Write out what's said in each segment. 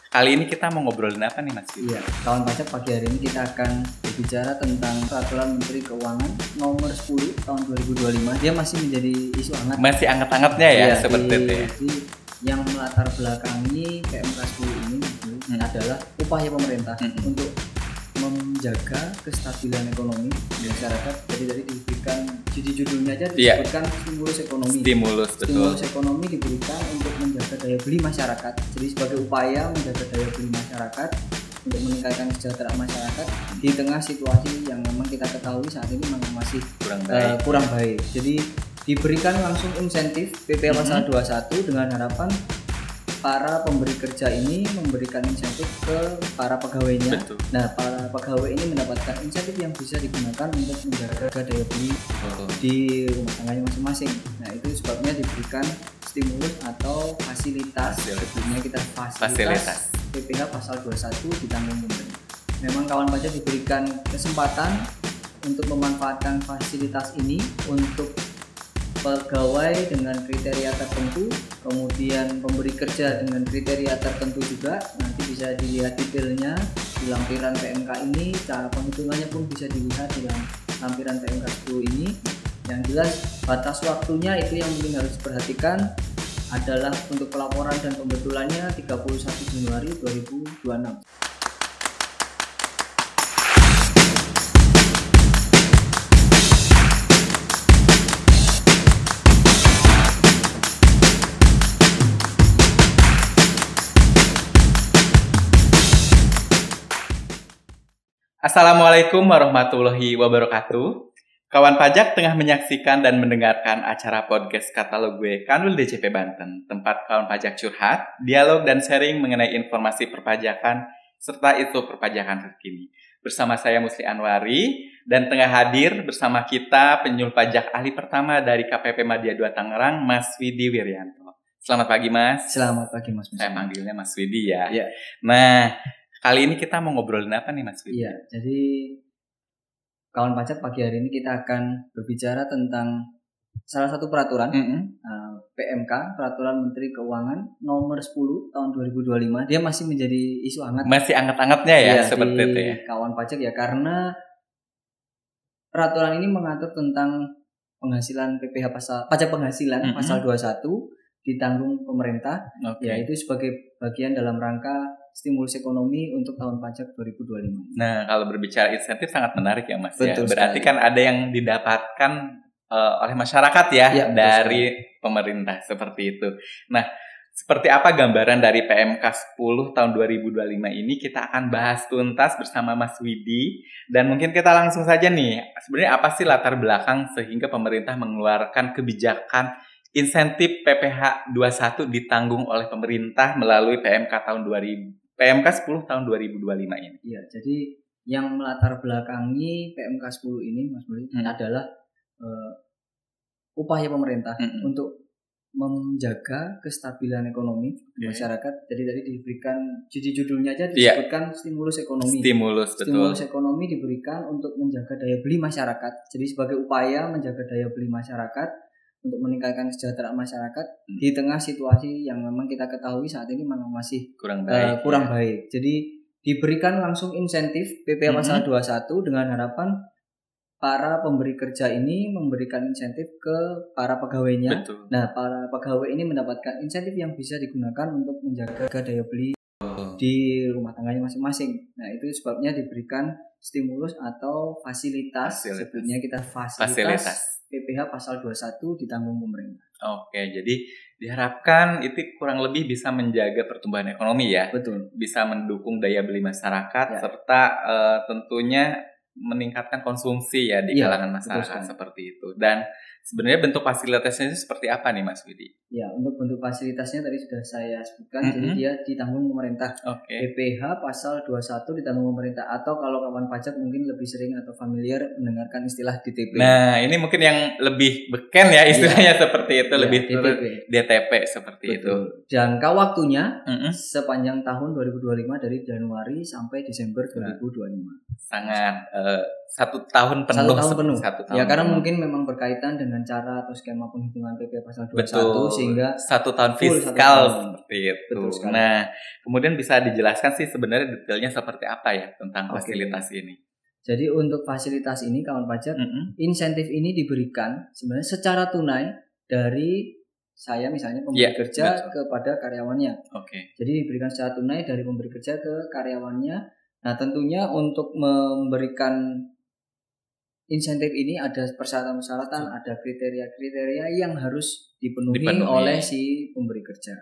Kali ini kita mau ngobrolin apa nih Mas? Iya, kawan pajak pagi hari ini kita akan berbicara tentang Peraturan Menteri Keuangan nomor 10 tahun 2025. Dia masih menjadi isu hangat. Masih anget-angetnya ya, seperti itu ya. Yang melatar belakangi PMK 10 ini adalah upaya pemerintah untuk menjaga kestabilan ekonomi di masyarakat. Jadi tadi diberikan judulnya aja disebutkan stimulus ekonomi. Stimulus ekonomi diberikan untuk menjaga daya beli masyarakat. Jadi sebagai upaya menjaga daya beli masyarakat untuk meningkatkan kesejahteraan masyarakat di tengah situasi yang memang kita ketahui saat ini memang masih kurang baik. Jadi diberikan langsung insentif PPh pasal 21 dengan harapan para pemberi kerja ini memberikan insentif ke para pegawainya. Betul. Nah, para pegawai ini mendapatkan insentif yang bisa digunakan untuk menjaga daya beli di rumah tangganya masing-masing. Nah, itu sebabnya diberikan stimulus atau fasilitas. Sebetulnya kita fasilitas PPh pasal 21 ditanggung pemerintah. Memang kawan pajak diberikan kesempatan untuk memanfaatkan fasilitas ini untuk pegawai dengan kriteria tertentu, kemudian pemberi kerja dengan kriteria tertentu juga. Nanti bisa dilihat detailnya di lampiran PMK ini, cara penghitungannya pun bisa dilihat di lampiran PMK 10 ini. Yang jelas batas waktunya itu yang mungkin harus diperhatikan adalah untuk pelaporan dan pembetulannya 31 Januari 2026. Assalamualaikum warahmatullahi wabarakatuh. Kawan pajak tengah menyaksikan dan mendengarkan acara podcast katalog gue Kanwil DJP Banten, tempat kawan pajak curhat, dialog dan sharing mengenai informasi perpajakan serta isu perpajakan terkini. Bersama saya Musli Anwari dan tengah hadir bersama kita penyuluh pajak ahli pertama dari KPP Madya 2 Tangerang, Mas Widi Wiryanto. Selamat pagi Mas. Selamat pagi Mas. Saya panggilnya Mas Widi ya. Ya. Nah, kali ini kita mau ngobrolin apa nih Mas Widi? Iya, jadi kawan pajak pagi hari ini kita akan berbicara tentang salah satu peraturan PMK, Peraturan Menteri Keuangan nomor 10 tahun 2025. Dia masih menjadi isu hangat. Masih anget-angetnya ya, seperti itu ya. Kawan pajak ya, karena peraturan ini mengatur tentang penghasilan PPh pajak penghasilan pasal 21 ditanggung pemerintah, yaitu sebagai bagian dalam rangka stimulus ekonomi untuk tahun pajak 2025. Nah, kalau berbicara insentif sangat menarik ya Mas. Betul ya. Berarti kan ada yang didapatkan oleh masyarakat ya dari pemerintah seperti itu. Nah, seperti apa gambaran dari PMK 10 tahun 2025 ini kita akan bahas tuntas bersama Mas Widi. Dan mungkin kita langsung saja nih, sebenarnya apa sih latar belakang sehingga pemerintah mengeluarkan kebijakan insentif PPh 21 ditanggung oleh pemerintah melalui PMK 10 tahun 2025 ini. Iya, jadi yang melatar belakangi PMK 10 ini Mas Muli adalah upaya pemerintah untuk menjaga kestabilan ekonomi di masyarakat. Jadi tadi diberikan judulnya aja disebutkan stimulus ekonomi. Stimulus ekonomi diberikan untuk menjaga daya beli masyarakat. Jadi sebagai upaya menjaga daya beli masyarakat untuk meningkatkan kesejahteraan masyarakat di tengah situasi yang memang kita ketahui saat ini memang masih kurang baik. Jadi diberikan langsung insentif PPh pasal 21 dengan harapan para pemberi kerja ini memberikan insentif ke para pegawainya. Betul. Nah, para pegawai ini mendapatkan insentif yang bisa digunakan untuk menjaga daya beli di rumah tangganya masing-masing. Nah, itu sebabnya diberikan stimulus atau fasilitas. Sebetulnya kita fasilitas PPh pasal 21 ditanggung pemerintah. Oke, jadi diharapkan itu kurang lebih bisa menjaga pertumbuhan ekonomi ya. Betul. Bisa mendukung daya beli masyarakat serta tentunya meningkatkan konsumsi ya di kalangan masyarakat seperti itu. Dan sebenarnya bentuk fasilitasnya itu seperti apa nih Mas Widi? Ya, untuk bentuk fasilitasnya tadi sudah saya sebutkan. Jadi dia ditanggung pemerintah. PPh pasal 21 ditanggung pemerintah, atau kalau kawan pajak mungkin lebih sering atau familiar mendengarkan istilah DTP. Nah, ini mungkin yang lebih beken ya istilahnya seperti itu, lebih DTP seperti itu. Jangka waktunya sepanjang tahun 2025 dari Januari sampai Desember 2025. Sangat 1 tahun penuh. 1 tahun penuh. Ya, karena mungkin memang berkaitan dengan dengan cara atau skema penghitungan PP pasal 21 betul, sehingga 1 tahun fiskal seperti itu. Nah, kemudian bisa dijelaskan sih sebenarnya detailnya seperti apa ya tentang fasilitas ini. Jadi untuk fasilitas ini kawan pajak, insentif ini diberikan sebenarnya secara tunai dari saya misalnya pemberi kerja kepada karyawannya. Jadi diberikan secara tunai dari pemberi kerja ke karyawannya. Nah, tentunya untuk memberikan insentif ini ada persyaratan-persyaratan, ada kriteria-kriteria yang harus dipenuhi oleh si pemberi kerja.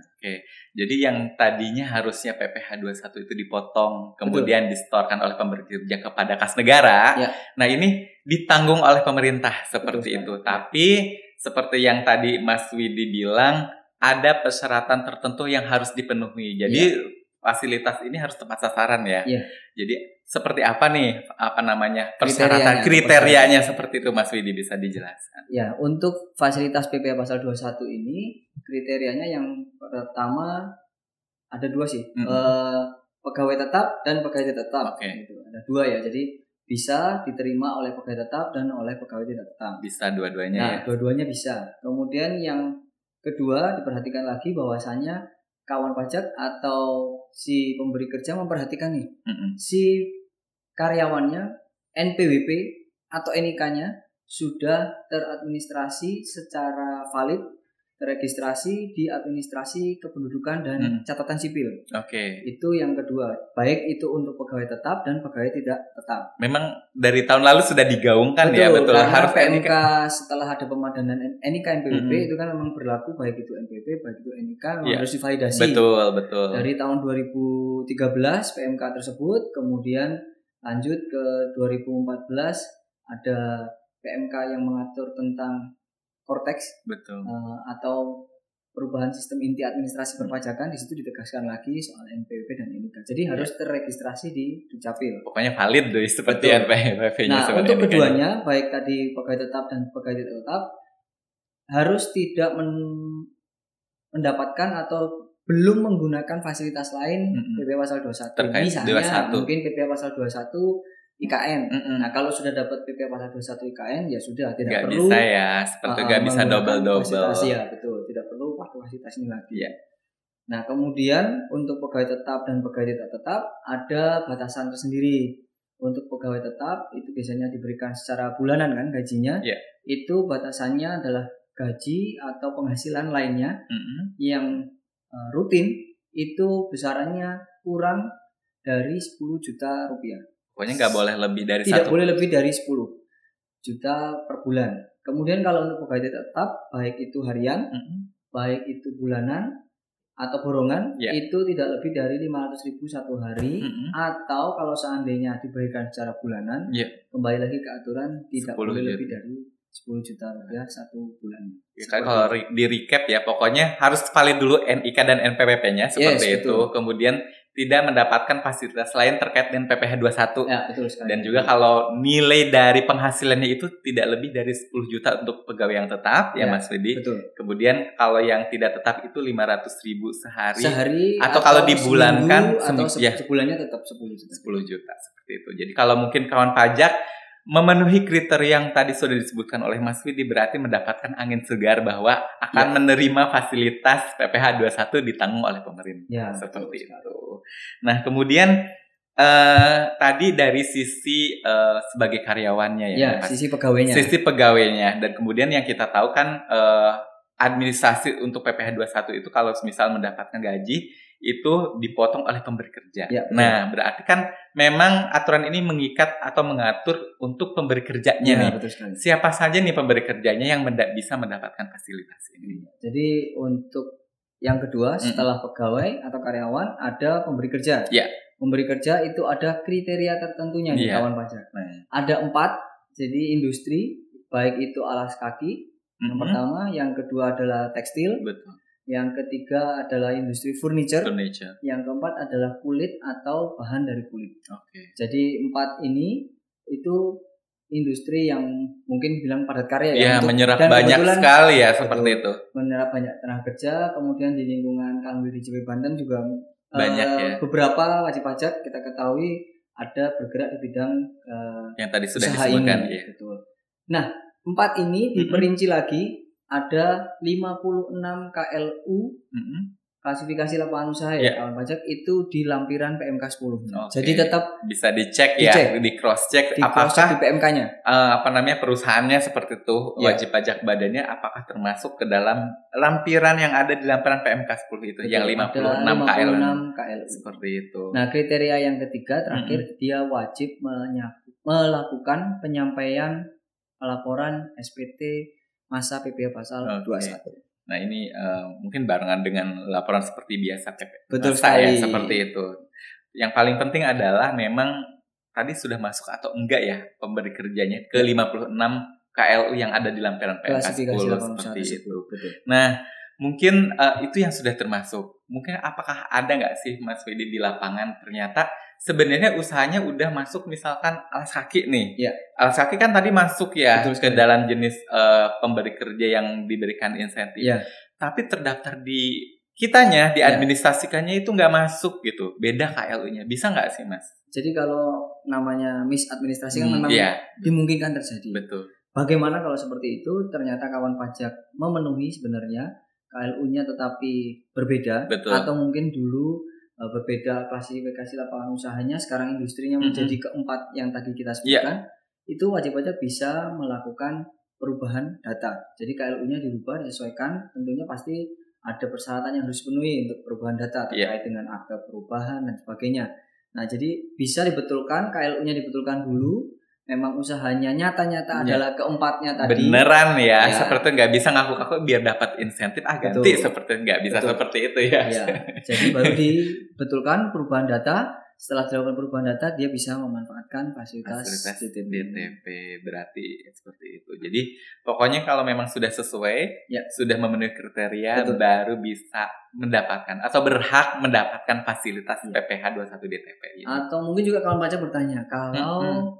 Jadi yang tadinya harusnya PPh 21 itu dipotong, kemudian disetorkan oleh pemberi kerja kepada kas negara. Nah, ini ditanggung oleh pemerintah seperti itu. Tapi seperti yang tadi Mas Widi bilang, ada persyaratan tertentu yang harus dipenuhi. Jadi fasilitas ini harus tepat sasaran ya. Jadi seperti apa nih persyaratan kriterianya seperti itu Mas Widi, bisa dijelaskan? Ya, untuk fasilitas PPh pasal 21 ini kriterianya yang pertama ada 2 sih. Pegawai tetap dan pegawai tidak tetap. Ada 2 ya. Jadi bisa diterima oleh pegawai tetap dan oleh pegawai tidak tetap. Bisa dua-duanya. Nah, dua-duanya bisa. Kemudian yang kedua diperhatikan lagi bahwasanya kawan pajak atau si pemberi kerja memperhatikan nih, si karyawannya NPWP atau NIK-nya sudah teradministrasi secara valid, terregistrasi di administrasi kependudukan dan catatan sipil. Itu yang kedua, baik itu untuk pegawai tetap dan pegawai tidak tetap. Memang dari tahun lalu sudah digaungkan betul, ya, karena harus PMK setelah ada pemadanan NIK NPWP itu kan memang berlaku, baik itu NPWP baik itu NIK harus divalidasi. Betul. Dari tahun 2013 PMK tersebut, kemudian lanjut ke 2014 ada PMK yang mengatur tentang Kortex, atau perubahan sistem inti administrasi perpajakan. Di situ ditegaskan lagi soal NPWP dan NIK. Jadi harus terregistrasi di Dukcapil. Pokoknya valid deh seperti NPWP-nya. Nah, untuk keduanya, baik tadi pegawai tetap dan pegawai tidak tetap, harus tidak mendapatkan atau belum menggunakan fasilitas lain PPh pasal 21. Misalnya mungkin PPh pasal 21 IKN. Nah, kalau sudah dapat PPh pasal 21 IKN ya sudah, tidak perlu bisa ya, seperti nggak bisa double-double. Ya, betul, tidak perlu pakai fasilitas ini lagi. Nah, kemudian untuk pegawai tetap dan pegawai tidak tetap ada batasan tersendiri. Untuk pegawai tetap itu biasanya diberikan secara bulanan kan gajinya. Itu batasannya adalah gaji atau penghasilan lainnya yang rutin itu besarannya kurang dari 10 juta rupiah. Pokoknya nggak boleh lebih dari Tidak boleh lebih dari 10 juta per bulan. Kemudian kalau untuk pegawai tetap, baik itu harian, baik itu bulanan atau borongan, itu tidak lebih dari 500.000 satu hari, atau kalau seandainya diberikan secara bulanan, kembali lagi ke aturan tidak boleh lebih dari 10 juta rupiah satu bulan. Kan kalau di recap ya, pokoknya harus valid dulu NIK dan NPWP-nya seperti itu. Betul. Kemudian tidak mendapatkan fasilitas lain terkait dengan PPh 21. Betul sekali. Dan juga kalau nilai dari penghasilannya itu tidak lebih dari 10 juta untuk pegawai yang tetap, ya Mas Widi. Betul. Kemudian kalau yang tidak tetap itu 500.000 sehari atau kalau dibulankan atau sebulannya tetap 10 juta. 10 juta seperti itu. Jadi kalau mungkin kawan pajak memenuhi kriteria yang tadi sudah disebutkan oleh Mas Widi, berarti mendapatkan angin segar bahwa akan menerima fasilitas PPh 21 ditanggung oleh pemerintah. Seperti itu. Nah, kemudian tadi dari sisi sebagai karyawannya ya, Mas. Sisi pegawainya. Sisi pegawainya, dan kemudian yang kita tahu kan administrasi untuk PPh 21 itu kalau misal mendapatkan gaji itu dipotong oleh pemberi kerja. Nah, berarti kan memang aturan ini mengikat atau mengatur untuk pemberi kerjanya nih. Betul sekali. Siapa saja nih pemberi kerjanya yang bisa mendapatkan fasilitas ini? Jadi untuk yang kedua setelah pegawai atau karyawan ada pemberi kerja. Pemberi kerja itu ada kriteria tertentunya nih kawan pajak. Ada 4, jadi industri, baik itu alas kaki, yang pertama, yang kedua adalah tekstil. Betul. Yang ketiga adalah industri furniture. Yang keempat adalah kulit atau bahan dari kulit. Jadi 4 ini itu industri yang mungkin bilang padat karya ya, menyerap banyak sekali ya seperti itu. Menyerap banyak tenaga kerja. Kemudian di lingkungan Kanwil di JP Banten juga banyak ya. Beberapa wajib pajak kita ketahui ada bergerak di bidang yang tadi sudah disebutkan. Betul. Nah, 4 ini diperinci lagi, ada 56 KLU klasifikasi lapangan usaha ya kawan pajak itu di lampiran PMK 10. Jadi tetap bisa dicek ya, di cross check apakah di PMK-nya perusahaannya seperti itu, wajib pajak badannya apakah termasuk ke dalam lampiran yang ada di lampiran PMK 10 itu. Betul, yang 56 KLU seperti itu. Nah, kriteria yang ketiga terakhir dia wajib melakukan penyampaian laporan SPT masa PPh pasal 21. Nah ini mungkin barengan dengan laporan seperti biasa Betul sekali. Ya, seperti itu. Yang paling penting adalah memang tadi sudah masuk atau enggak ya pemberi kerjanya ke 56 KLU yang ada di lampiran PMK 10 seperti itu. Betul. Nah mungkin itu yang sudah termasuk. Mungkin apakah ada nggak sih Mas Widi di lapangan ternyata sebenarnya usahanya udah masuk misalkan alas kaki nih. Ya. Alas kaki kan tadi masuk ya ke dalam jenis pemberi kerja yang diberikan insentif. Ya. Tapi terdaftar di kitanya, diadministrasikannya itu nggak masuk gitu. Beda KLU-nya. Bisa nggak sih Mas? Jadi kalau namanya misadministrasi kan memang dimungkinkan terjadi. Betul. Bagaimana kalau seperti itu ternyata kawan pajak memenuhi sebenarnya KLU-nya tetapi berbeda. Betul. Atau mungkin dulu berbeda klasifikasi lapangan usahanya, sekarang industrinya menjadi keempat yang tadi kita sebutkan, itu wajib pajak bisa melakukan perubahan data. Jadi KLU-nya dirubah, disesuaikan, tentunya pasti ada persyaratan yang harus dipenuhi untuk perubahan data terkait dengan akte perubahan dan sebagainya. Nah, jadi bisa dibetulkan, KLU-nya dibetulkan dulu. Memang usahanya nyata-nyata adalah keempatnya tadi. Beneran ya. Seperti nggak bisa ngaku-ngaku biar dapat insentif ganti. Seperti nggak bisa seperti itu ya. Jadi baru dibetulkan perubahan data. Setelah dilakukan perubahan data, dia bisa memanfaatkan fasilitas DTP. Berarti seperti itu. Jadi pokoknya kalau memang sudah sesuai, sudah memenuhi kriteria, baru bisa mendapatkan atau berhak mendapatkan fasilitas PPh 21 DTP ini. Atau mungkin juga kawan pajak bertanya, kalau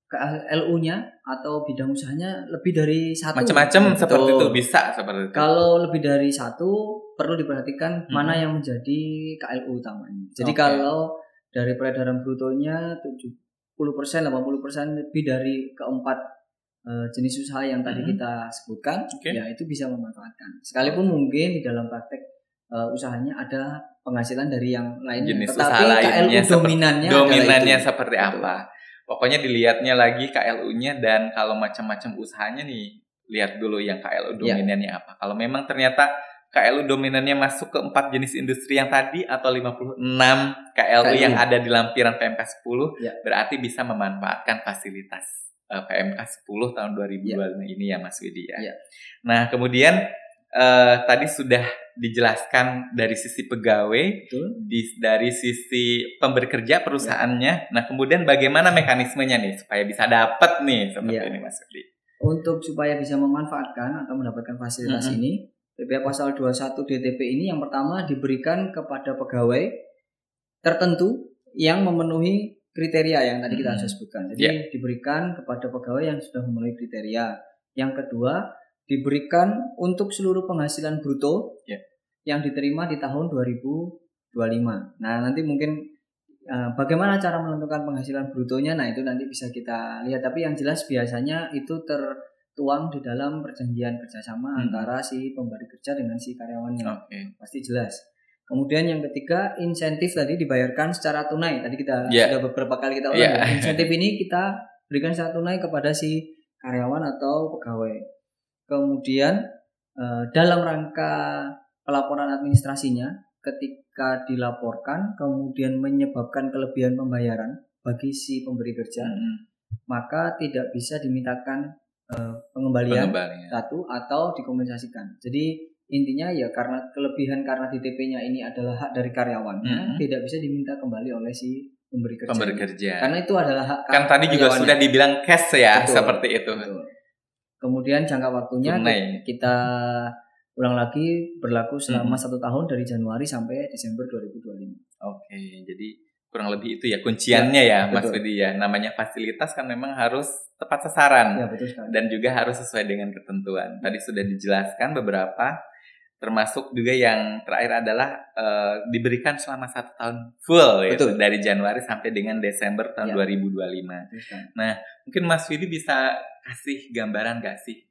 KLU-nya atau bidang usahanya lebih dari satu, macam-macam seperti itu, bisa seperti itu. Kalau lebih dari satu, perlu diperhatikan mana yang menjadi KLU utamanya. Jadi kalau dari peredaran brutonya 70%, 80% lebih dari keempat jenis usaha yang tadi kita sebutkan, ya itu bisa memanfaatkan. Sekalipun mungkin di dalam praktek usahanya ada penghasilan dari yang lainnya, jenis tetapi usaha KLU dominannya seperti apa. Pokoknya dilihatnya lagi KLU-nya, dan kalau macam-macam usahanya nih, lihat dulu yang KLU dominannya apa. Kalau memang ternyata KLU dominannya masuk ke 4 jenis industri yang tadi atau 56 KLU yang ada di lampiran PMK 10, berarti bisa memanfaatkan fasilitas PMK 10 tahun 2025 ini ya Mas Widi ya. Nah, kemudian tadi sudah dijelaskan dari sisi pegawai, dari sisi pemberi kerja perusahaannya. Nah, kemudian bagaimana mekanismenya nih supaya bisa dapat nih seperti ini Mas Widi? Untuk supaya bisa memanfaatkan atau mendapatkan fasilitas ini, PPh pasal 21 DTP ini yang pertama diberikan kepada pegawai tertentu yang memenuhi kriteria yang tadi kita sudah sebutkan. Jadi diberikan kepada pegawai yang sudah memenuhi kriteria. Yang kedua, diberikan untuk seluruh penghasilan bruto yang diterima di tahun 2025. Nah, nanti mungkin bagaimana cara menentukan penghasilan brutonya, nah itu nanti bisa kita lihat. Tapi yang jelas biasanya itu tertuang di dalam perjanjian kerjasama antara si pemberi kerja dengan si karyawannya. Pasti jelas. Kemudian yang ketiga, insentif tadi dibayarkan secara tunai. Tadi kita sudah beberapa kali kita ulang. Insentif ini kita berikan secara tunai kepada si karyawan atau pegawai. Kemudian dalam rangka pelaporan administrasinya, ketika dilaporkan kemudian menyebabkan kelebihan pembayaran bagi si pemberi kerja, maka tidak bisa dimintakan pengembalian satu atau dikompensasikan. Jadi intinya ya karena kelebihan karena DTP-nya ini adalah hak dari karyawannya, tidak bisa diminta kembali oleh si pemberi kerja. Karena itu adalah hak kan tadi juga sudah dibilang cash ya. Seperti itu. Kemudian jangka waktunya kita ulang lagi, berlaku selama 1 tahun dari Januari sampai Desember 2025. Jadi kurang lebih itu ya kunciannya ya Mas Widi ya. Namanya fasilitas kan memang harus tepat sasaran, betul sekali. Dan juga harus sesuai dengan ketentuan. Tadi sudah dijelaskan beberapa Termasuk juga yang terakhir adalah diberikan selama 1 tahun full ya, dari Januari sampai dengan Desember tahun 2025. Nah, mungkin Mas Widi bisa kasih gambaran gak sih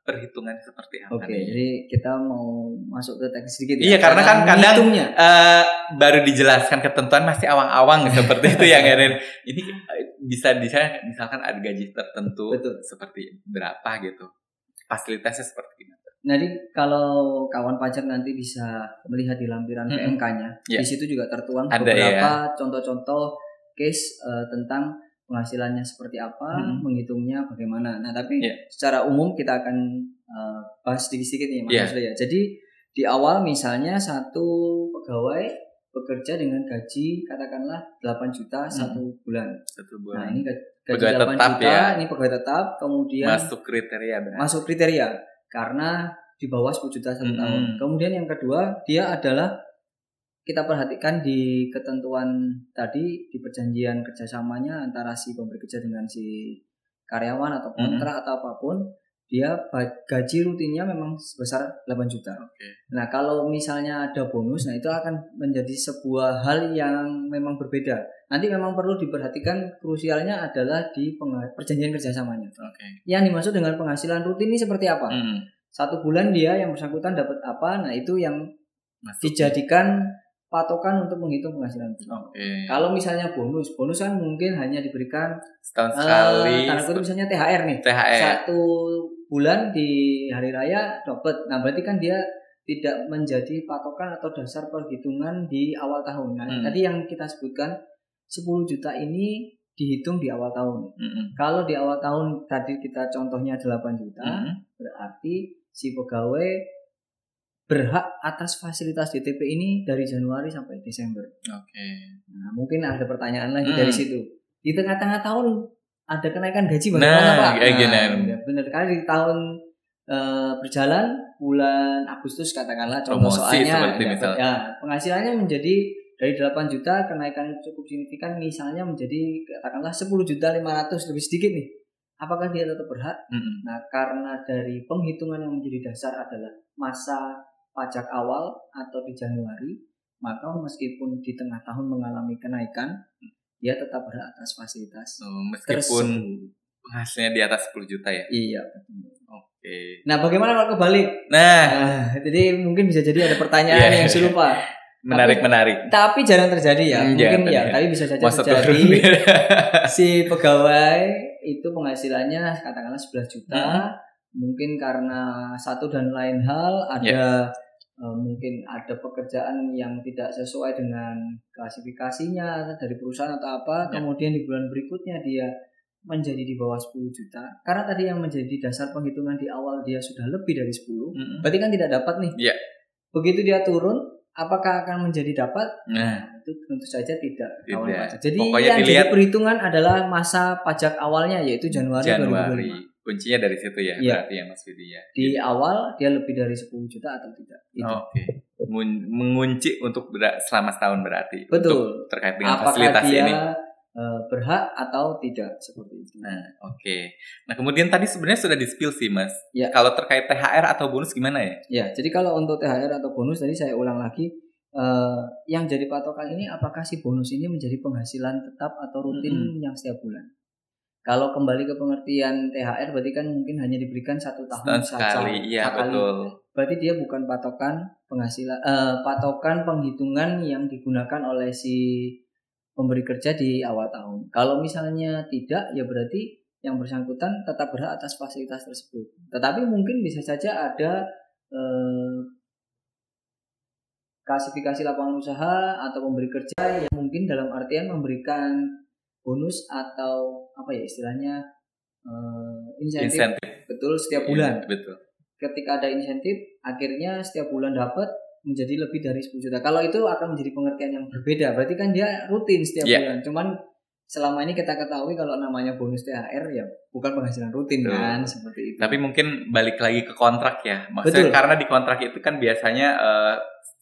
perhitungan seperti apa? Oke, jadi kita mau masuk ke teknis sedikit. Iya, karena kan kadang baru dijelaskan ketentuan masih awang-awang seperti itu ya kan. Ini bisa misalkan ada gaji tertentu seperti berapa gitu. Fasilitasnya seperti ini. Jadi kalau kawan pajak nanti bisa melihat di lampiran PMK-nya, di situ juga tertuang beberapa contoh-contoh case tentang penghasilannya seperti apa, menghitungnya bagaimana. Nah, tapi secara umum kita akan bahas sedikit-sedikit nih Mas Yusli ya. Jadi di awal misalnya satu pegawai bekerja dengan gaji katakanlah 8 juta 1 bulan. 1 bulan. Nah, ini gaji pegawai 8 tetap juta, ya. ini pegawai tetap, kemudian masuk kriteria benar. Masuk kriteria karena di bawah 10 juta 1 tahun. Kemudian yang kedua, dia adalah kita perhatikan di ketentuan tadi, di perjanjian kerjasamanya antara si pemberi kerja dengan si karyawan atau kontrak atau apapun, dia gaji rutinnya memang sebesar 8 juta. Nah, kalau misalnya ada bonus, nah itu akan menjadi sebuah hal yang memang berbeda. Nanti memang perlu diperhatikan, krusialnya adalah di perjanjian kerjasamanya. Yang dimaksud dengan penghasilan rutin ini seperti apa? 1 bulan dia yang bersangkutan dapat apa? Nah, itu yang dijadikan patokan untuk menghitung penghasilan. Kalau misalnya bonus kan mungkin hanya diberikan setahun sekali. Tanda kutip misalnya THR nih. 1 bulan di hari raya dapat. Nah, berarti kan dia tidak menjadi patokan atau dasar perhitungan di awal tahun. Nah, tadi yang kita sebutkan 10 juta ini dihitung di awal tahun. Kalau di awal tahun tadi kita contohnya 8 juta, berarti si pegawai berhak atas fasilitas DTP ini dari Januari sampai Desember. Nah, mungkin ada pertanyaan lagi dari situ. Di tengah-tengah tahun ada kenaikan gaji bagaimana Pak? Benar kali di tahun berjalan bulan Agustus katakanlah contoh soalnya penghasilannya menjadi dari 8 juta kenaikan cukup signifikan misalnya menjadi katakanlah 10.500.000 lebih sedikit nih. Apakah dia tetap berhak? Nah, karena dari penghitungan yang menjadi dasar adalah masa pajak awal atau di Januari, maka meskipun di tengah tahun mengalami kenaikan, dia tetap berhak atas fasilitas. Meskipun hasilnya di atas 10 juta ya? Iya, betul. Nah, bagaimana kalau kebalik? Jadi mungkin bisa jadi ada pertanyaan yang serupa. Menarik. Tapi jarang terjadi ya. Mungkin tapi bisa saja terjadi. Si pegawai itu penghasilannya katakanlah 11 juta. Mungkin karena satu dan lain hal ada mungkin ada pekerjaan yang tidak sesuai dengan klasifikasinya dari perusahaan atau apa, kemudian di bulan berikutnya dia menjadi di bawah 10 juta. Karena tadi yang menjadi dasar penghitungan di awal dia sudah lebih dari 10, berarti kan tidak dapat nih. Begitu dia turun, apakah akan menjadi dapat? Nah, itu tentu saja tidak. Jadi yang jadi perhitungan adalah masa pajak awalnya yaitu Januari 2025. Kuncinya dari situ ya, berarti ya Mas Widi ya. Di awal dia lebih dari 10 juta atau tidak. Mengunci untuk selama setahun berarti. Betul. Untuk terkait dengan fasilitas ini. Apakah dia berhak atau tidak seperti itu. Nah, kemudian tadi sebenarnya sudah di-spill sih Mas. Kalau terkait THR atau bonus gimana ya? Jadi kalau untuk THR atau bonus tadi saya ulang lagi, yang jadi patokan ini apakah si bonus ini menjadi penghasilan tetap atau rutin yang setiap bulan. Kalau kembali ke pengertian THR berarti kan mungkin hanya diberikan 1 tahun saja. Sekali. Betul. Berarti dia bukan patokan penghasilan, patokan penghitungan yang digunakan oleh si pemberi kerja di awal tahun. Kalau misalnya tidak, ya berarti yang bersangkutan tetap berhak atas fasilitas tersebut. Tetapi mungkin bisa saja ada klasifikasi lapangan usaha atau pemberi kerja yang mungkin dalam artian memberikan bonus atau apa ya istilahnya insentif. Betul, setiap bulan. Betul. Ketika ada insentif, akhirnya setiap bulan dapat menjadi lebih dari 10 juta. Kalau itu akan menjadi pengertian yang berbeda. Berarti kan dia rutin setiap bulan. Cuman selama ini kita ketahui kalau namanya bonus THR ya bukan penghasilan rutin kan, seperti itu. Tapi mungkin balik lagi ke kontrak ya. Maksudnya karena di kontrak itu kan biasanya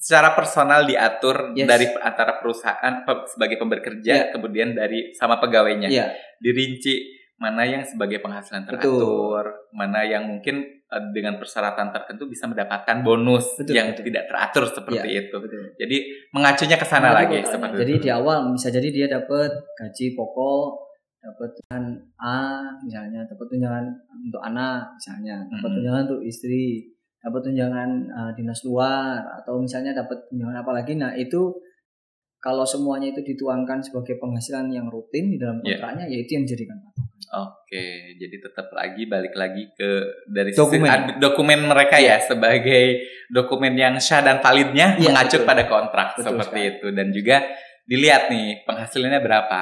secara personal diatur dari antara perusahaan sebagai pemberi kerja, kemudian dari sama pegawainya. Dirinci mana yang sebagai penghasilan teratur, mana yang mungkin dengan persyaratan tertentu bisa mendapatkan bonus yang tidak teratur seperti itu. Betul. Jadi mengacunya ke sana lagi seperti jadi itu. Di awal bisa jadi dia dapat gaji pokok, dapat tunjangan A misalnya, dapat tunjangan untuk anak misalnya, dapat tunjangan untuk istri, dapat tunjangan dinas luar, atau misalnya dapat tunjangan apa lagi. Nah itu kalau semuanya itu dituangkan sebagai penghasilan yang rutin di dalam kontraknya, ya itu yang dijadikan patokan. Oke, jadi tetap balik lagi ke dari dokumen mereka ya sebagai dokumen yang syah dan validnya mengacu pada kontrak seperti itu, dan juga dilihat nih penghasilannya berapa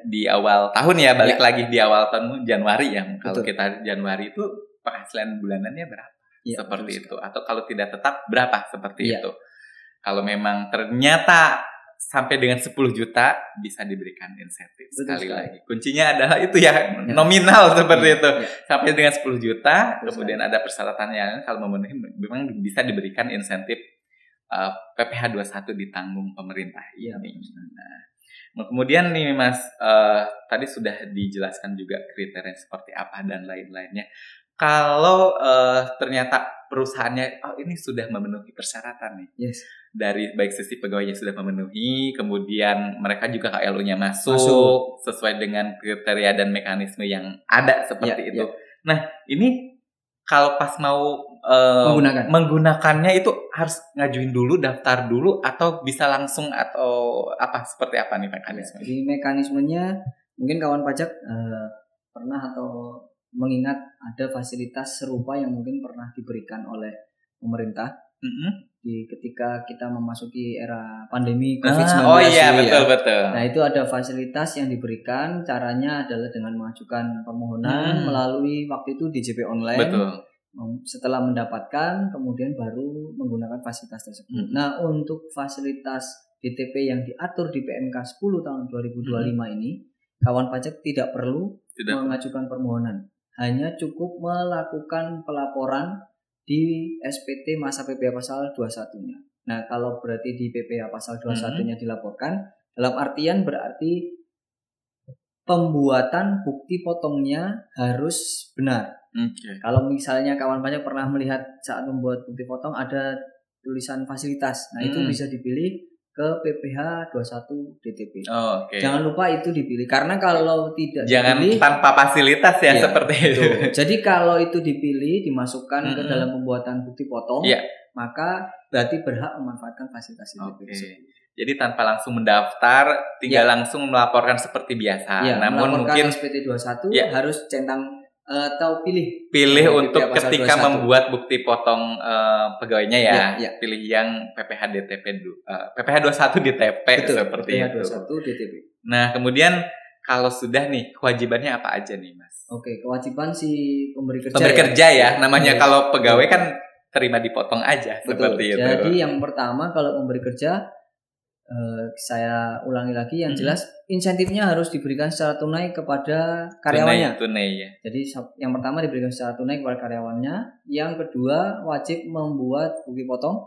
di awal tahun ya, balik lagi di awal tahun Januari ya. Kalau kita Januari itu penghasilan bulanannya berapa seperti itu, atau kalau tidak tetap berapa seperti itu. Kalau memang ternyata sampai dengan 10 juta bisa diberikan insentif. Sekali lagi kuncinya adalah itu ya, nominal seperti itu. Sampai dengan 10 juta kemudian ada persyaratannya, kalau memenuhi memang bisa diberikan insentif PPh 21 ditanggung pemerintah ini. Nah, kemudian nih Mas, tadi sudah dijelaskan juga kriteria seperti apa dan lain-lainnya. Kalau ternyata perusahaannya ini sudah memenuhi persyaratan nih, dari baik sisi pegawainya sudah memenuhi, kemudian mereka juga KLU-nya masuk sesuai dengan kriteria dan mekanisme yang ada seperti itu. Nah ini kalau pas mau menggunakannya itu harus ngajuin dulu, daftar dulu, atau bisa langsung, atau apa, seperti apa nih mekanisme? Jadi mekanismenya mungkin kawan pajak pernah atau mengingat ada fasilitas serupa yang mungkin pernah diberikan oleh pemerintah ketika kita memasuki era pandemi COVID-19. Oh iya, betul. Nah itu ada fasilitas yang diberikan, caranya adalah dengan mengajukan permohonan melalui waktu itu DJP online. Betul. Setelah mendapatkan, kemudian baru menggunakan fasilitas tersebut. Nah untuk fasilitas DTP yang diatur di PMK 10 tahun 2025 ini, kawan pajak tidak perlu mengajukan permohonan. Hanya cukup melakukan pelaporan di SPT masa PPh pasal 21-nya. Nah, kalau berarti di PPh pasal 21-nya dilaporkan, dalam artian berarti pembuatan bukti potongnya harus benar. Kalau misalnya kawan pajak pernah melihat saat membuat bukti potong ada tulisan fasilitas. Nah, itu bisa dipilih ke PPh 21 DTP. Jangan lupa itu dipilih, karena kalau tidak dipilih tanpa fasilitas seperti itu. Jadi kalau itu dipilih, dimasukkan ke dalam pembuatan bukti potong, maka berarti berhak memanfaatkan fasilitas DTP. Jadi tanpa langsung mendaftar, tinggal langsung melaporkan seperti biasa. Namun mungkin SPT 21 harus centang atau pilih untuk ketika membuat bukti potong pegawainya pilih yang PPh DTP PPh 21 DTP. Betul, seperti PPh itu. 21 DTP. Nah, kemudian kalau sudah nih, kewajibannya apa aja nih, Mas? Kewajiban si pemberi kerja ya. Namanya kalau pegawai kan terima dipotong aja. Betul. Seperti itu. Jadi yang pertama kalau pemberi kerja, saya ulangi lagi, yang jelas insentifnya harus diberikan secara tunai kepada karyawannya. Tunai ya. Jadi yang pertama diberikan secara tunai kepada karyawannya. Yang kedua wajib membuat bukti potong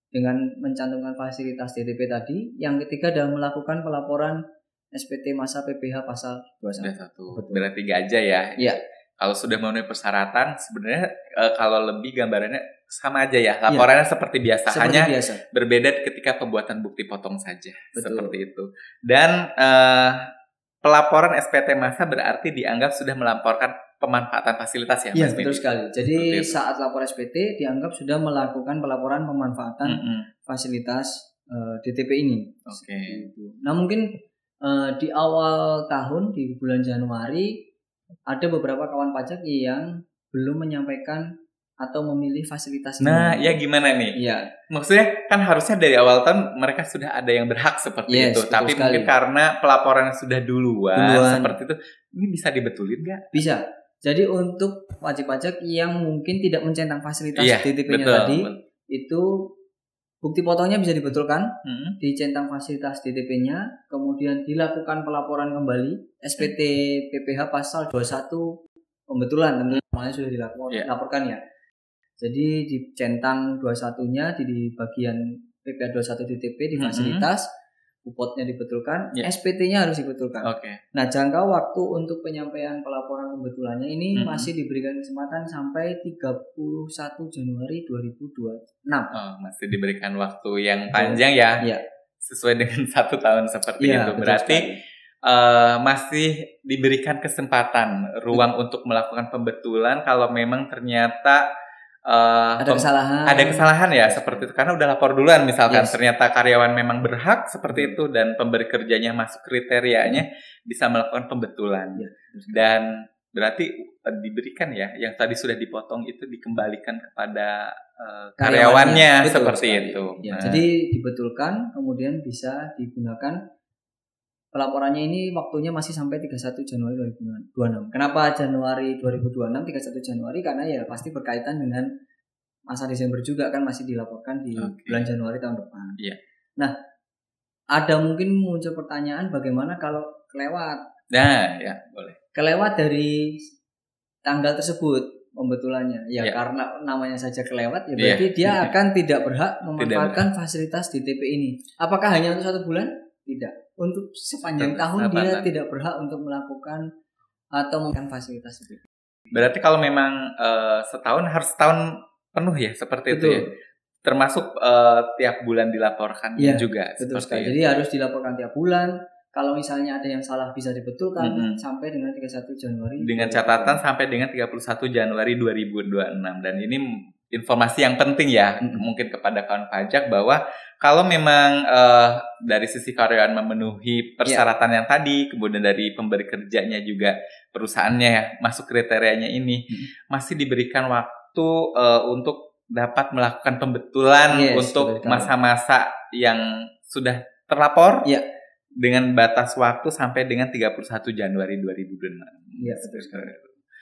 dengan mencantumkan fasilitas DTP tadi. Yang ketiga adalah melakukan pelaporan SPT masa PPh pasal 21. Berarti 3 aja ya. Iya. Kalau sudah memenuhi persyaratan, sebenarnya kalau lebih gambarannya sama aja ya. Laporannya seperti biasa, hanya berbeda ketika pembuatan bukti potong saja. Betul. Seperti itu. Dan pelaporan SPT masa berarti dianggap sudah melaporkan pemanfaatan fasilitas ya, Mas. Iya, betul sekali. Jadi saat lapor SPT dianggap sudah melakukan pelaporan pemanfaatan fasilitas DTP ini. Nah, mungkin di awal tahun, di bulan Januari, ada beberapa kawan pajak yang belum menyampaikan atau memilih fasilitas ini. Nah, ya gimana nih? Iya. Maksudnya kan harusnya dari awal tahun mereka sudah ada yang berhak seperti itu. Tapi mungkin karena pelaporannya sudah duluan seperti itu, ini bisa dibetulin nggak? Bisa. Jadi untuk wajib pajak yang mungkin tidak mencentang fasilitas DTP-nya tadi, itu bukti potongnya bisa dibetulkan, dicentang fasilitas DTP-nya, kemudian dilakukan pelaporan kembali SPT PPh pasal 21 pembetulan, tentunya semuanya sudah dilaporkan ya. Jadi dicentang 21-nya di bagian PPh 21 DTP di fasilitas, UPOT-nya dibetulkan, SPT-nya harus dibetulkan. Nah, jangka waktu untuk penyampaian pelaporan pembetulannya ini masih diberikan kesempatan sampai 31 Januari 2026. Masih diberikan waktu yang panjang ya. Sesuai dengan 1 tahun seperti itu. Berarti masih diberikan kesempatan ruang untuk melakukan pembetulan kalau memang ternyata ada kesalahan ya seperti itu, karena udah lapor duluan misalkan ternyata karyawan memang berhak seperti itu dan pemberi kerjanya masuk kriterianya bisa melakukan pembetulan dan berarti diberikan ya yang tadi sudah dipotong itu dikembalikan kepada karyawannya seperti itu. Jadi dibetulkan kemudian bisa digunakan. Pelaporannya ini waktunya masih sampai 31 Januari 2026. Kenapa Januari 2026, 31 Januari? Karena ya pasti berkaitan dengan masa Desember juga kan masih dilaporkan di bulan Januari tahun depan. Nah, ada mungkin muncul pertanyaan bagaimana kalau kelewat? Nah, ya boleh. Kelewat dari tanggal tersebut pembetulannya. Karena namanya saja kelewat ya berarti dia akan tidak berhak memanfaatkan fasilitas DTP ini. Apakah hanya untuk 1 bulan? Tidak. Untuk sepanjang tahun dia tidak berhak untuk melakukan atau menggunakan fasilitas itu. Berarti kalau memang setahun harus setahun penuh ya seperti itu ya. Termasuk tiap bulan dilaporkan juga. Betul sekali. Jadi harus dilaporkan tiap bulan. Kalau misalnya ada yang salah bisa dibetulkan sampai dengan 31 Januari. Dengan catatan sampai dengan 31 Januari 2026 dan ini informasi yang penting ya mungkin kepada kawan pajak bahwa kalau memang dari sisi karyawan memenuhi persyaratan yang tadi, kemudian dari pemberi kerjanya juga perusahaannya masuk kriterianya ini, masih diberikan waktu untuk dapat melakukan pembetulan untuk masa-masa yang sudah terlapor dengan batas waktu sampai dengan 31 Januari 2026. Iya, betul sekali.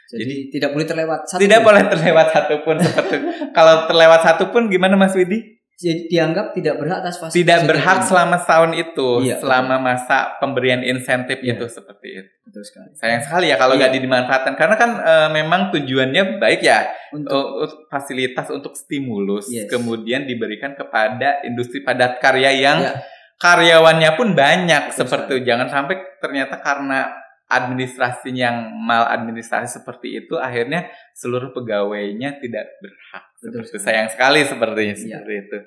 Jadi tidak boleh terlewat satu. Tidak boleh terlewat satu pun seperti kalau terlewat satu pun gimana Mas Widi? Jadi dianggap tidak berhak atas fasilitas. Tidak berhak selama setahun itu, selama masa pemberian insentif itu seperti itu. Betul sekali. Sayang sekali ya kalau nggak dimanfaatkan karena kan memang tujuannya baik ya untuk fasilitas untuk stimulus, kemudian diberikan kepada industri padat karya yang karyawannya pun banyak seperti itu. Jangan sampai ternyata karena administrasi yang maladministrasi seperti itu akhirnya seluruh pegawainya tidak berhak. Seperti sayang sekali seperti itu.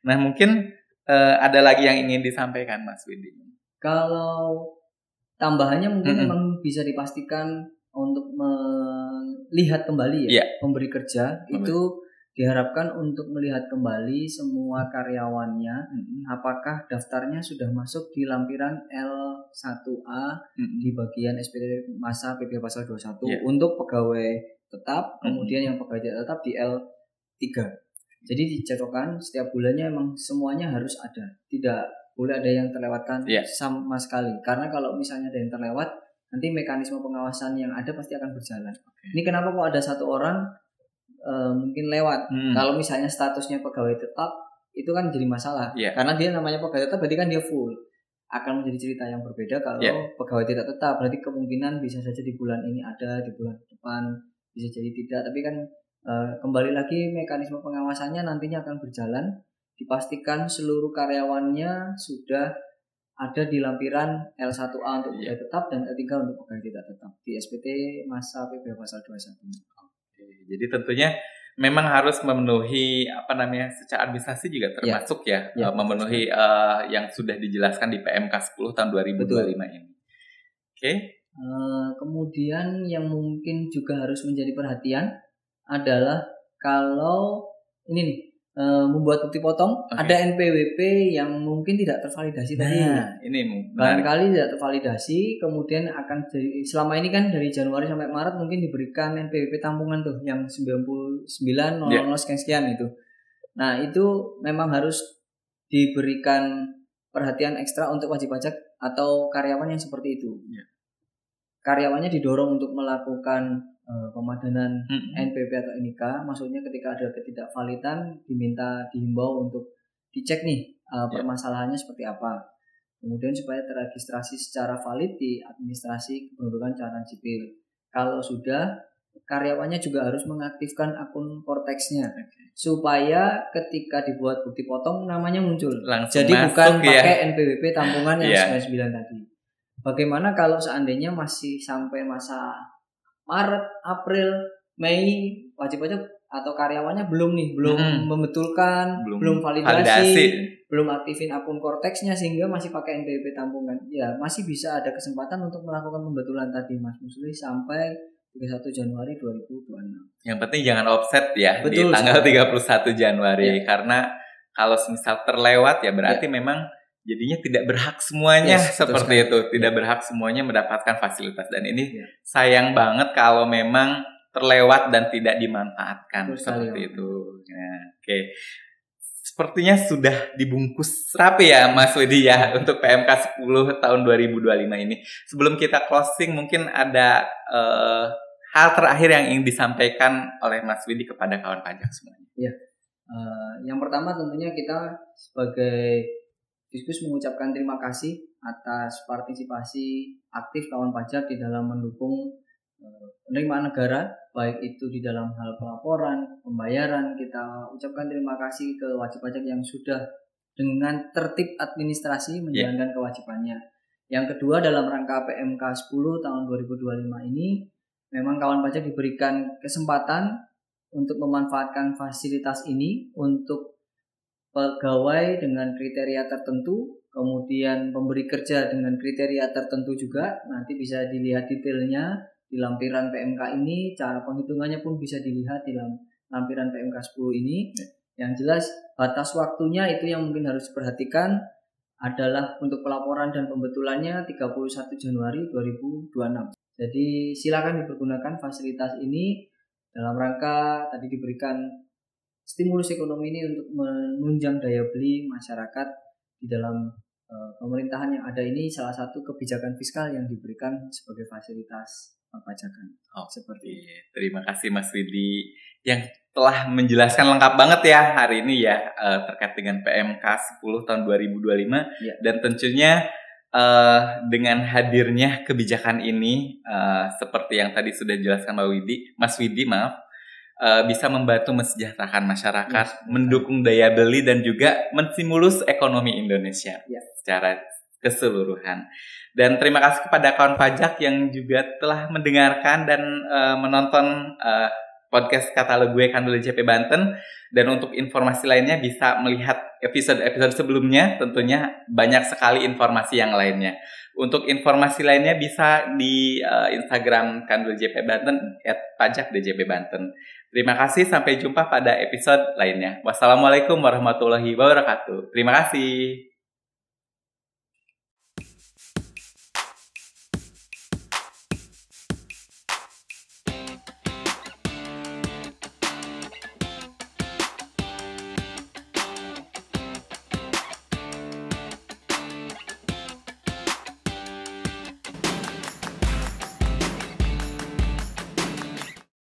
Nah mungkin ada lagi yang ingin disampaikan Mas Widi. Kalau tambahannya mungkin memang bisa dipastikan untuk melihat kembali pemberi kerja itu diharapkan untuk melihat kembali semua karyawannya apakah daftarnya sudah masuk di lampiran L1A di bagian SPT masa PP pasal 21 untuk pegawai tetap, kemudian yang pegawai tidak tetap di L3. Jadi dicocokkan setiap bulannya memang semuanya harus ada. Tidak boleh ada yang terlewatkan sama sekali. Karena kalau misalnya ada yang terlewat, nanti mekanisme pengawasan yang ada pasti akan berjalan. Ini kenapa kok ada satu orang mungkin lewat. Kalau misalnya statusnya pegawai tetap itu kan jadi masalah. Karena dia namanya pegawai tetap berarti kan dia full. Akan menjadi cerita yang berbeda kalau pegawai tidak tetap. Berarti kemungkinan bisa saja di bulan ini ada, di bulan depan bisa jadi tidak. Tapi kan kembali lagi mekanisme pengawasannya nantinya akan berjalan. Dipastikan seluruh karyawannya sudah ada di lampiran L1A untuk pegawai tetap dan L3 untuk pegawai tidak tetap di SPT masa PP pasal 21. Jadi tentunya memang harus memenuhi secara administrasi juga termasuk memenuhi yang sudah dijelaskan di PMK 10 tahun 2025 ini. Kemudian yang mungkin juga harus menjadi perhatian adalah kalau ini nih membuat bukti potong ada NPWP yang mungkin tidak tervalidasi tadi. Ini barangkali tidak tervalidasi, kemudian akan jadi selama ini kan dari Januari sampai Maret mungkin diberikan NPWP tampungan tuh yang 99.00 sekian itu. Nah, itu memang harus diberikan perhatian ekstra untuk wajib pajak atau karyawan yang seperti itu. Karyawannya didorong untuk melakukan pemadanan NPWP atau NIK, maksudnya ketika ada ketidakvalidan dihimbau untuk dicek nih permasalahannya seperti apa. Kemudian supaya terregistrasi secara valid di administrasi kependudukan catatan sipil. Kalau sudah karyawannya juga harus mengaktifkan akun Korteksnya supaya ketika dibuat bukti potong namanya muncul. Langsung jadi masuk, bukan ya. pakai NPWP tampungan yang 99 tadi. Bagaimana kalau seandainya masih sampai masa Maret, April, Mei wajib pajak atau karyawannya belum membetulkan, belum validasi, belum aktifin akun Korteksnya sehingga masih pakai NPWP tampungan. Ya, masih bisa ada kesempatan untuk melakukan pembetulan tadi Mas Musli sampai 31 Januari 2026. Yang penting jangan offset ya. Betul, di tanggal 31 Januari karena kalau misal terlewat ya berarti memang jadinya tidak berhak semuanya seperti itu, tidak berhak semuanya mendapatkan fasilitas dan ini sayang banget kalau memang terlewat dan tidak dimanfaatkan seperti itu. Nah, oke. Sepertinya sudah dibungkus rapi ya Mas Widi ya untuk PMK 10 tahun 2025 ini. Sebelum kita closing mungkin ada hal terakhir yang ingin disampaikan oleh Mas Widi kepada kawan pajak semuanya. Ya, yang pertama tentunya kita sebagai Fiskus mengucapkan terima kasih atas partisipasi aktif kawan pajak di dalam mendukung penerimaan negara, baik itu di dalam hal pelaporan, pembayaran. Kita ucapkan terima kasih ke wajib pajak yang sudah dengan tertib administrasi menjalankan kewajibannya. Yang kedua, dalam rangka PMK 10 tahun 2025 ini memang kawan pajak diberikan kesempatan untuk memanfaatkan fasilitas ini untuk pegawai dengan kriteria tertentu, kemudian pemberi kerja dengan kriteria tertentu juga. Nanti bisa dilihat detailnya di lampiran PMK ini, cara penghitungannya pun bisa dilihat di lampiran PMK 10 ini. Yang jelas batas waktunya itu yang mungkin harus diperhatikan adalah untuk pelaporan dan pembetulannya 31 Januari 2026. Jadi silakan dipergunakan fasilitas ini dalam rangka tadi diberikan stimulus ekonomi ini untuk menunjang daya beli masyarakat di dalam pemerintahan yang ada ini. Salah satu kebijakan fiskal yang diberikan sebagai fasilitas perpajakan. Seperti itu. Terima kasih Mas Widi yang telah menjelaskan lengkap banget ya hari ini ya terkait dengan PMK 10 tahun 2025 dan tentunya dengan hadirnya kebijakan ini seperti yang tadi sudah dijelaskan Mas Widi bisa membantu mensejahterakan masyarakat, mendukung daya beli dan juga menstimulus ekonomi Indonesia secara keseluruhan. Dan terima kasih kepada kawan pajak yang juga telah mendengarkan dan menonton podcast Katalog Gue Kandul JP Banten. Dan untuk informasi lainnya bisa melihat episode-episode sebelumnya, tentunya banyak sekali informasi yang lainnya. Untuk informasi lainnya bisa di Instagram Kandul JP Banten @pajak_djp Banten. Terima kasih, sampai jumpa pada episode lainnya. Wassalamualaikum warahmatullahi wabarakatuh. Terima kasih.